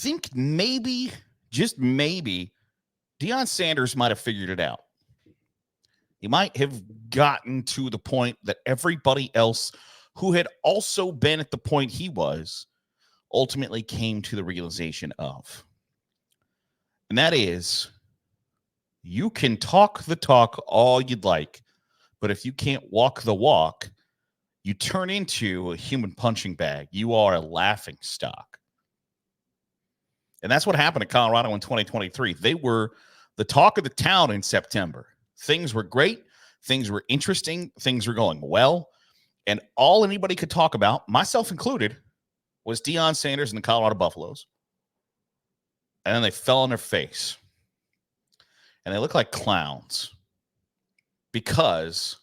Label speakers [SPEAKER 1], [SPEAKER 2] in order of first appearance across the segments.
[SPEAKER 1] think maybe, just maybe, Deion Sanders might have figured it out. He might have gotten to the point that everybody else who had also been at the point he was ultimately came to the realization of. And that is, you can talk the talk all you'd like, but if you can't walk the walk, you turn into a human punching bag. You are a laughing stock. And that's what happened to Colorado in 2023. They were the talk of the town in September. Things were great. Things were interesting. Things were going well. And all anybody could talk about, myself included, was Deion Sanders and the Colorado Buffaloes. And then they fell on their face. And they look like clowns because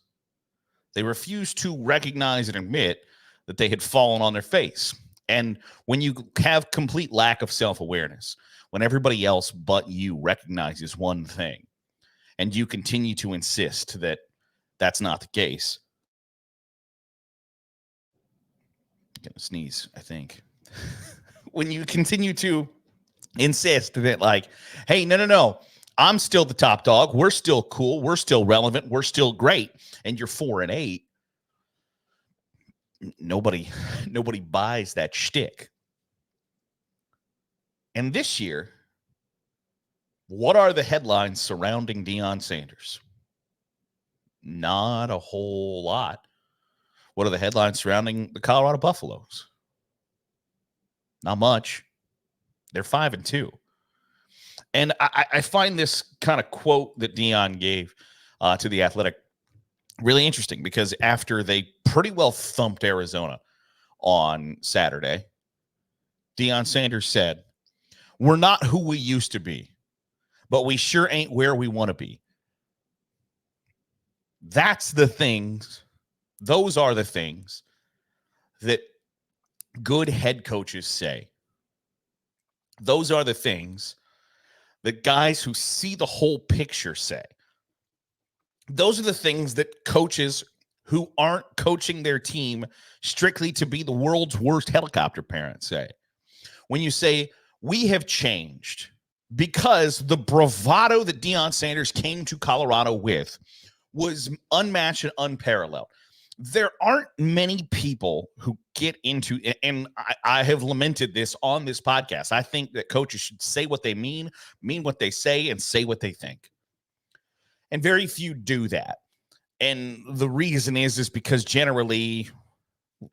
[SPEAKER 1] they refused to recognize and admit that they had fallen on their face. And when you have complete lack of self-awareness, when everybody else but you recognizes one thing, and you continue to insist that that's not the case. I'm going to sneeze, I think. When you continue to insist that, like, hey, no, I'm still the top dog. We're still cool. We're still relevant. We're still great. And you're 4-8. Nobody buys that shtick. And this year, what are the headlines surrounding Deion Sanders? Not a whole lot. What are the headlines surrounding the Colorado Buffaloes? Not much. They're 5-2. And I find this kind of quote that Deion gave to The Athletic really interesting, because after they pretty well thumped Arizona on Saturday, Deion Sanders said, "We're not who we used to be, but we sure ain't where we want to be." That's the things. Those are the things that good head coaches say. Those are the things that guys who see the whole picture say. Those are the things that coaches who aren't coaching their team strictly to be the world's worst helicopter parent say. When you say, we have changed, because the bravado that Deion Sanders came to Colorado with was unmatched and unparalleled. There aren't many people who get into, and I have lamented this on this podcast. I think that coaches should say what they mean what they say, and say what they think. And very few do that. And the reason is because generally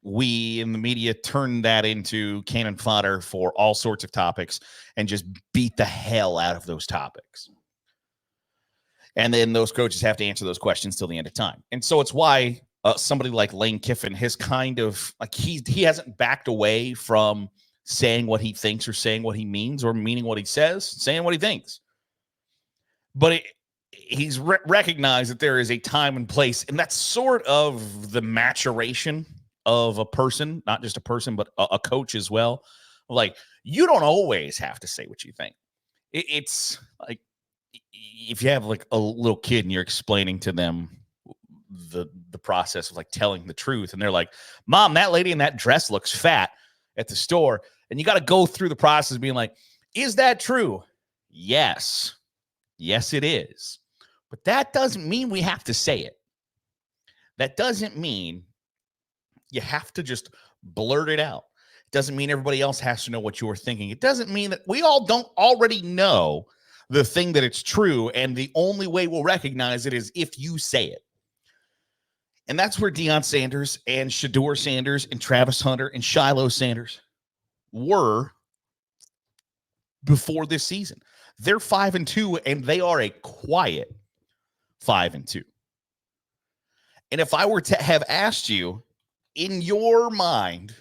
[SPEAKER 1] we in the media turn that into cannon fodder for all sorts of topics and just beat the hell out of those topics. And then those coaches have to answer those questions till the end of time. And so it's why somebody like Lane Kiffin has kind of, like, he hasn't backed away from saying what he thinks or saying what he means, or meaning what he says, saying what he thinks. But he's recognized that there is a time and place, and that's sort of the maturation of a person, not just a person, but a coach as well. Like, you don't always have to say what you think. It's like, if you have like a little kid and you're explaining to them the process of like telling the truth, and they're like, "Mom, that lady in that dress looks fat at the store," and you got to go through the process of being like, "Is that true?" Yes, it is. But that doesn't mean we have to say it. That doesn't mean you have to just blurt it out. It doesn't mean everybody else has to know what you're thinking. It doesn't mean that we all don't already know the thing that it's true, and the only way we'll recognize it is if you say it. And that's where Deion Sanders and Shedeur Sanders and Travis Hunter and Shiloh Sanders were before this season. They're 5-2, and they are a quiet 5-2. And if I were to have asked you, in your mind,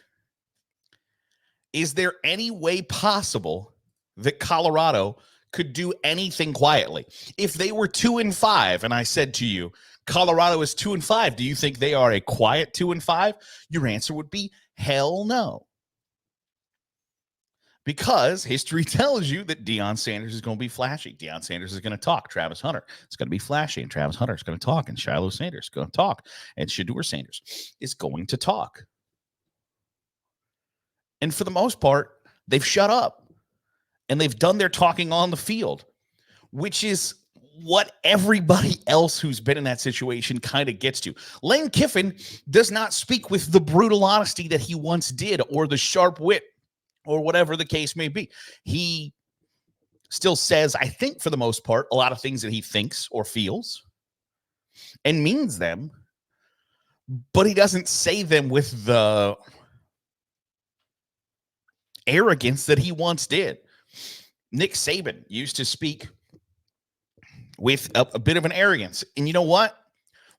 [SPEAKER 1] is there any way possible that Colorado could do anything quietly? If they were 2-5, and I said to you, Colorado is 2-5, do you think they are a quiet 2-5? Your answer would be hell no. Because history tells you that Deion Sanders is going to be flashy. Deion Sanders is going to talk. Travis Hunter is going to be flashy, and Travis Hunter is going to talk, and Shiloh Sanders is going to talk, and Shedeur Sanders is going to talk. And for the most part, they've shut up. And they've done their talking on the field, which is what everybody else who's been in that situation kind of gets to. Lane Kiffin does not speak with the brutal honesty that he once did, or the sharp wit, or whatever the case may be. He still says, I think for the most part, a lot of things that he thinks or feels and means them, but he doesn't say them with the arrogance that he once did. Nick Saban used to speak with a bit of an arrogance. And you know what?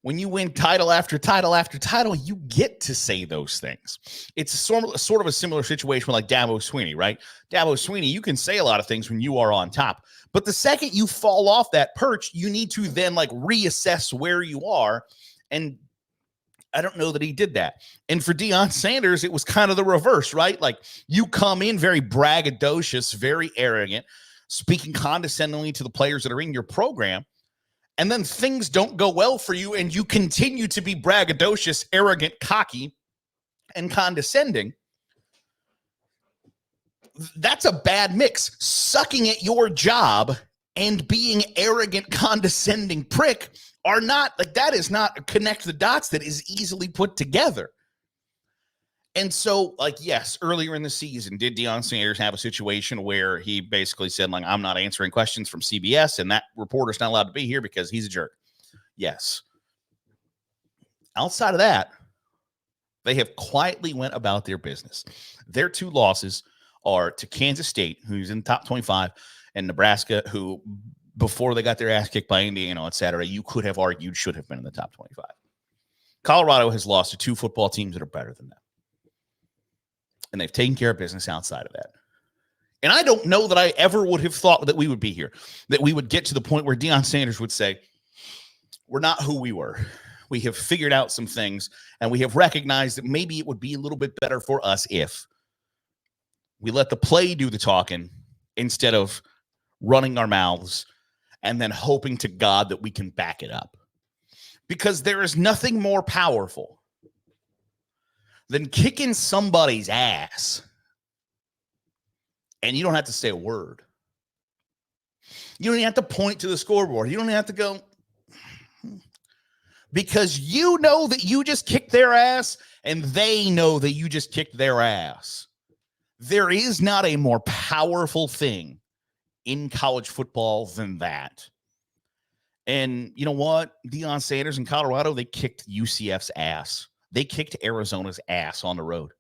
[SPEAKER 1] When you win title after title after title, you get to say those things. It's sort of a similar situation with like Dabo Swinney, right? Dabo Swinney, you can say a lot of things when you are on top. But the second you fall off that perch, you need to then like reassess where you are. And I don't know that he did that. And for Deion Sanders, it was kind of the reverse, right? Like you come in very braggadocious, very arrogant, speaking condescendingly to the players that are in your program, and then things don't go well for you, and you continue to be braggadocious, arrogant, cocky, and condescending. That's a bad mix. Sucking at your job and being arrogant, condescending prick are not, like, that is not connect the dots that is easily put together. And so, like, yes, earlier in the season, did Deion Sanders have a situation where he basically said, like, I'm not answering questions from CBS, and that reporter's not allowed to be here because he's a jerk? Yes. Outside of that, they have quietly went about their business. Their two losses are to Kansas State, who's in the top 25, and Nebraska, who, before they got their ass kicked by Indiana on Saturday, you could have argued should have been in the top 25. Colorado has lost to two football teams that are better than them. And they've taken care of business outside of that. And I don't know that I ever would have thought that we would be here, that we would get to the point where Deion Sanders would say, we're not who we were. We have figured out some things, and we have recognized that maybe it would be a little bit better for us if we let the play do the talking instead of running our mouths and then hoping to God that we can back it up. Because there is nothing more powerful than kicking somebody's ass and you don't have to say a word. You don't even have to point to the scoreboard. You don't have to go, because you know that you just kicked their ass and they know that you just kicked their ass. There is not a more powerful thing in college football than that. And you know what? Deion Sanders in Colorado, they kicked UCF's ass. They kicked Arizona's ass on the road.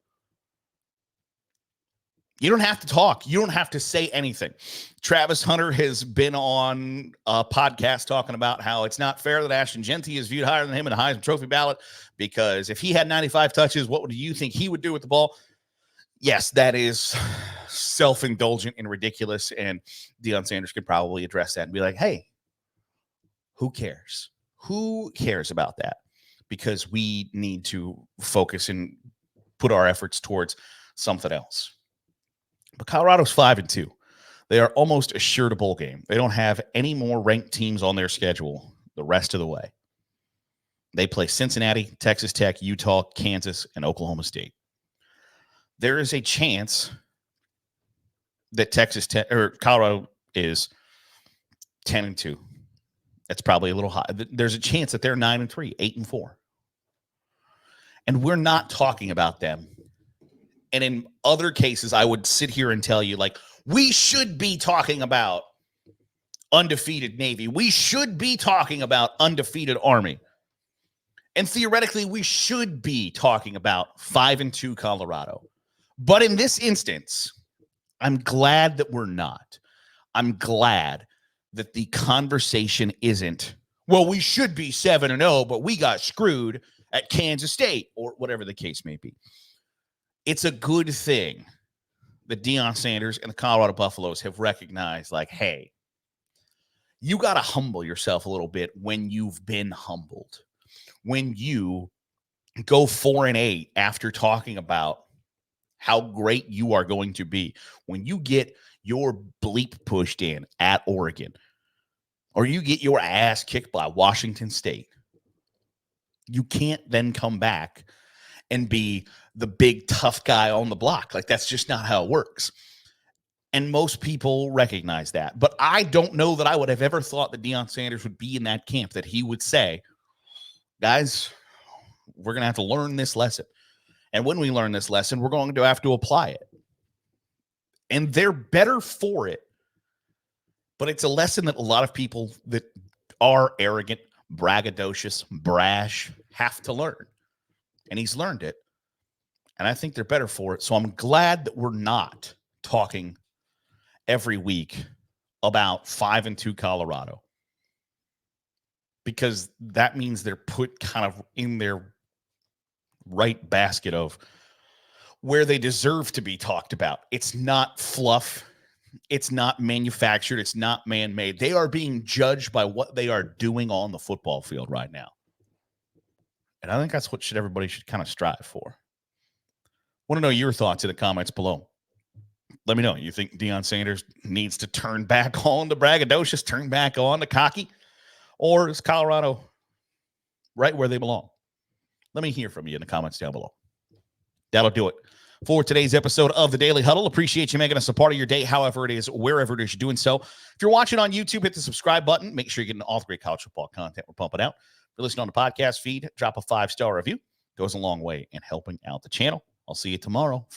[SPEAKER 1] You don't have to talk. You don't have to say anything. Travis Hunter has been on a podcast talking about how it's not fair that Ashton Jeanty is viewed higher than him in a Heisman Trophy ballot, because if he had 95 touches, what do you think he would do with the ball? Yes, that is self-indulgent and ridiculous, and Deion Sanders could probably address that and be like, hey, who cares? Who cares about that? Because we need to focus and put our efforts towards something else. But Colorado's 5-2. They are almost assured a bowl game. They don't have any more ranked teams on their schedule the rest of the way. They play Cincinnati, Texas Tech, Utah, Kansas, and Oklahoma State. There is a chance that Texas Tech or Colorado is 10-2. That's probably a little high. There's a chance that they're 9-3, 8-4. And we're not talking about them. And in other cases, I would sit here and tell you, like, we should be talking about undefeated Navy. We should be talking about undefeated Army. And theoretically, we should be talking about 5-2 Colorado. But in this instance, I'm glad that we're not. I'm glad that the conversation isn't, well, we should be 7-0, but we got screwed at Kansas State, or whatever the case may be. It's a good thing that Deion Sanders and the Colorado Buffaloes have recognized, like, hey, you got to humble yourself a little bit when you've been humbled. When you go 4-8 after talking about how great you are going to be, when you get your bleep pushed in at Oregon, or you get your ass kicked by Washington State, you can't then come back and be the big tough guy on the block. Like, that's just not how it works. And most people recognize that. But I don't know that I would have ever thought that Deion Sanders would be in that camp, that he would say, guys, we're going to have to learn this lesson. And when we learn this lesson, we're going to have to apply it. And they're better for it. But it's a lesson that a lot of people that are arrogant, braggadocious, brash have to learn. And he's learned it. And I think they're better for it. So I'm glad that we're not talking every week about 5-2 Colorado, because that means they're put kind of in their right basket of where they deserve to be talked about. It's not fluff. It's not manufactured. It's not man-made. They are being judged by what they are doing on the football field right now. And I think that's what everybody should kind of strive for. Want to know your thoughts in the comments below. Let me know. You think Deion Sanders needs to turn back on the braggadocious, turn back on the cocky, or is Colorado right where they belong? Let me hear from you in the comments down below. That'll do it for today's episode of the Daily Huddle. Appreciate you making us a part of your day, however it is, wherever it is you're doing so. If you're watching on YouTube, hit the subscribe button. Make sure you're getting all the great college football content we're pumping out. If you're listening on the podcast feed, drop a 5-star review. Goes a long way in helping out the channel. I'll see you tomorrow.